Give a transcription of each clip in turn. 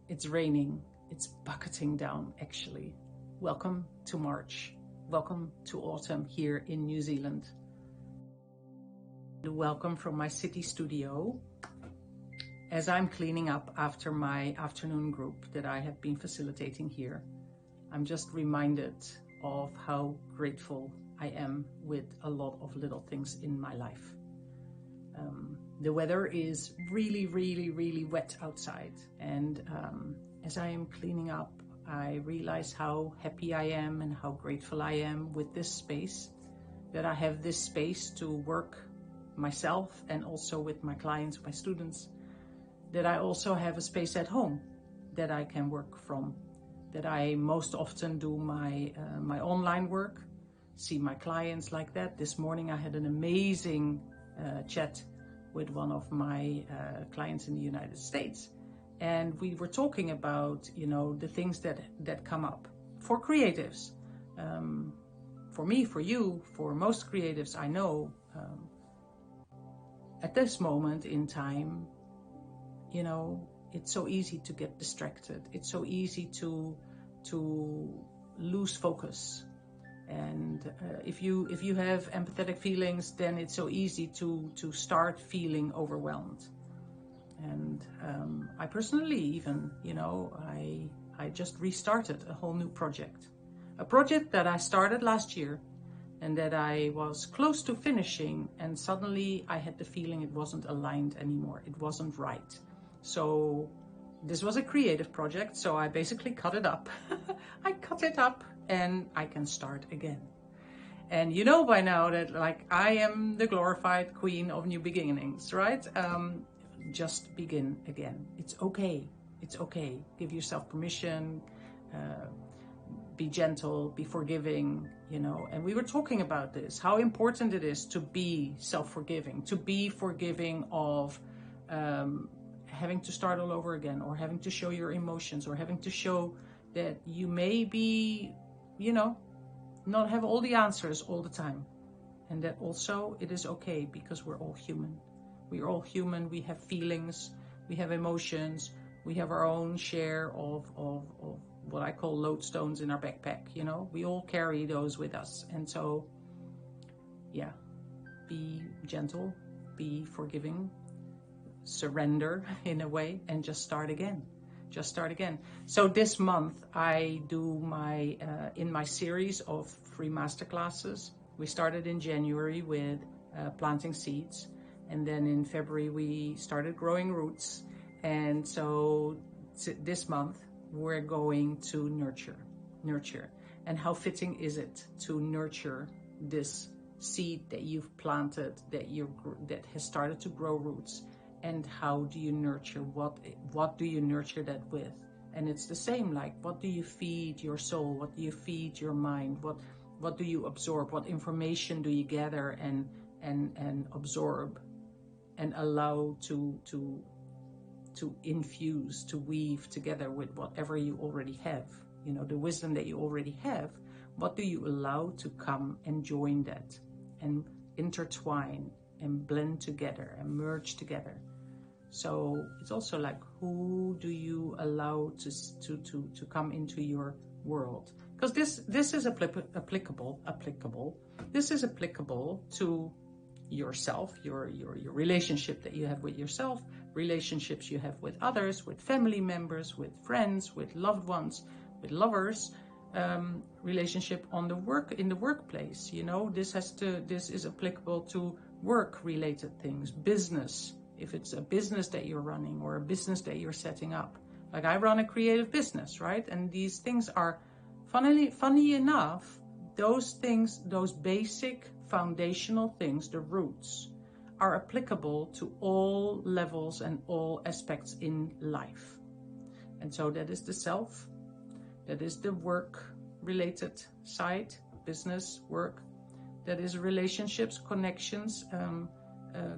It's raining. It's bucketing down, actually. Welcome to March. Welcome to autumn here in New Zealand. Welcome from my city studio as I'm cleaning up after my afternoon group that I have been facilitating here. I'm just reminded of how grateful I am with a lot of little things in my life. The weather is really, really, really wet outside, and as I am cleaning up, I realize how happy I am and how grateful I am with this space, that I have this space to work myself and also with my clients, my students, that I also have a space at home that I can work from, that I most often do my online work, see my clients like that. This morning I had an amazing chat with one of my clients in the United States, and we were talking about, you know, the things that come up for creatives, for me, for you, for most creatives I know. At this moment in time, you know, it's so easy to get distracted. It's so easy to lose focus. And if you have empathetic feelings, then it's so easy to start feeling overwhelmed. And I personally even, you know, I just restarted a whole new project. A project that I started last year and that I was close to finishing, and suddenly I had the feeling it wasn't aligned anymore. It wasn't right. So this was a creative project, so I basically cut it up. I cut it up and I can start again. And you know by now that, like, I am the glorified queen of new beginnings, right? Just begin again. It's okay. It's okay. Give yourself permission. Be gentle, be forgiving, you know. And we were talking about this, how important it is to be self-forgiving, to be forgiving of having to start all over again, or having to show your emotions, or having to show that you may be, you know, not have all the answers all the time. And that also it is okay, because we're all human. We are all human. We have feelings, we have emotions, we have our own share of what I call lodestones in our backpack, you know. We all carry those with us. And so, yeah, be gentle, be forgiving, surrender in a way, and just start again. Just start again. So this month I do my in my series of free masterclasses. We started in January with planting seeds, and then in February we started growing roots. And so this month we're going to nurture. And how fitting is it to nurture this seed that you've planted, that has started to grow roots? And how do you nurture? What do you nurture that with? And it's the same, like, what do you feed your soul? What do you feed your mind? What do you absorb? What information do you gather and absorb and allow to infuse, to weave together with whatever you already have? You know, the wisdom that you already have. What do you allow to come and join that and intertwine and blend together and merge together? So it's also like, who do you allow to come into your world? Because this is applicable. This is applicable to yourself, your relationship that you have with yourself, relationships you have with others, with family members, with friends, with loved ones, with lovers, relationship in the workplace. You know, this is applicable to work-related things, business. If it's a business that you're running or a business that you're setting up, like I run a creative business, right? And these things are, funny enough, those things, those basic foundational things, the roots, are applicable to all levels and all aspects in life. And so that is the self, that is the work-related side, business, work, that is relationships, connections,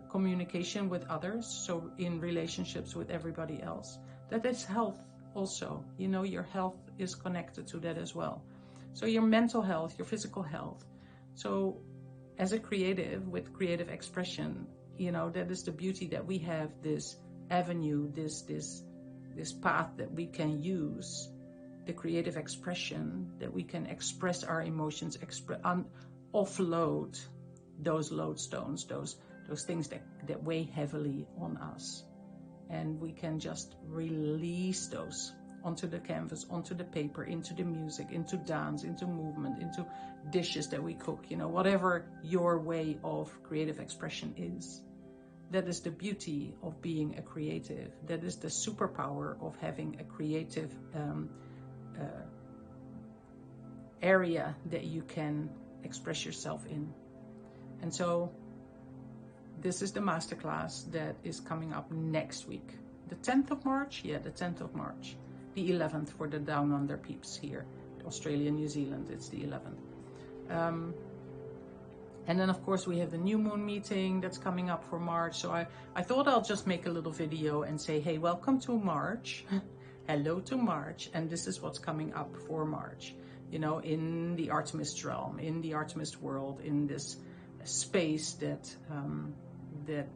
communication with others, so in relationships with everybody else. That is health also. You know, your health is connected to that as well. So your mental health, your physical health. So as a creative with creative expression, you know, that is the beauty, that we have this avenue, this this path that we can use, the creative expression, that we can express our emotions, offload those lodestones, those things that weigh heavily on us. And we can just release those onto the canvas, onto the paper, into the music, into dance, into movement, into dishes that we cook, you know, whatever your way of creative expression is. That is the beauty of being a creative. That is the superpower of having a creative area that you can express yourself in. And so this is the masterclass that is coming up next week. The 10th of March? Yeah, the 10th of March. The 11th for the Down Under peeps here. Australia, New Zealand, it's the 11th. And then of course we have the new moon meeting that's coming up for March. So I thought I'll just make a little video and say, hey, welcome to March. Hello to March. And this is what's coming up for March. You know, in the Artemist realm, in the Artemist world, in this space that that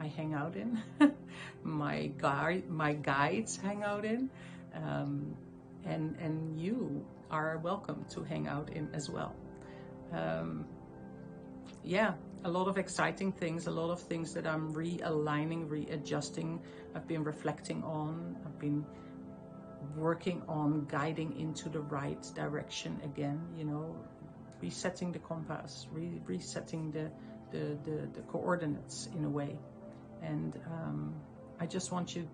I hang out in, my guides hang out in, and you are welcome to hang out in as well. Yeah, a lot of exciting things, a lot of things that I'm realigning, readjusting. I've been reflecting on, I've been working on guiding into the right direction again, you know, resetting the compass, resetting the coordinates in a way. And I just wanted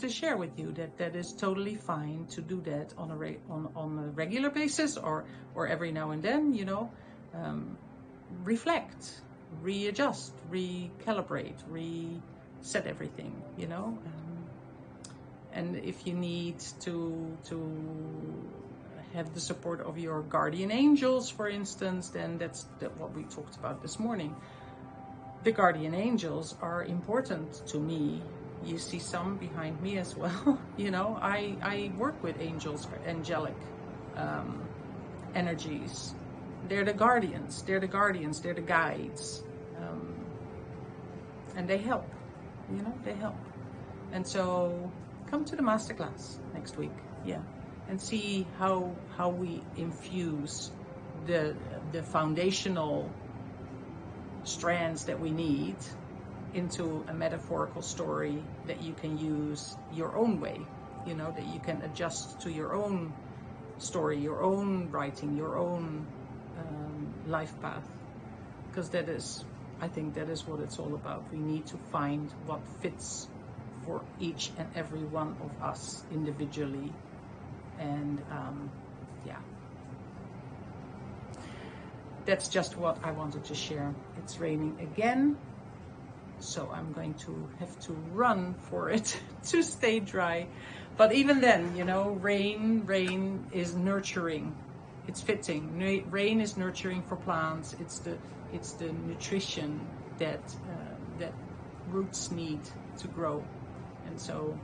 to share with you that is totally fine to do that on a regular basis, or every now and then, you know. Reflect, readjust, recalibrate, reset everything, you know. And if you need to have the support of your guardian angels, for instance, then that's what we talked about this morning. The guardian angels are important to me. You see some behind me as well. You know, I work with angels, angelic energies. They're the guardians, they're the guides. And they help, you know, they help. And so come to the masterclass next week, yeah, and see how we infuse the foundational strands that we need into a metaphorical story that you can use your own way, you know, that you can adjust to your own story, your own writing, your own life path, because I think that is what it's all about. We need to find what fits for each and every one of us individually. And yeah, that's just what I wanted to share. It's raining again, so I'm going to have to run for it to stay dry. But even then, you know, rain is nurturing. It's fitting. Rain is nurturing for plants. It's the nutrition that roots need to grow. And so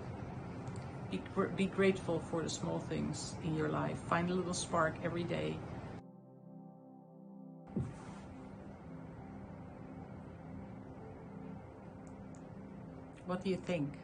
be grateful for the small things in your life. Find a little spark every day. What do you think?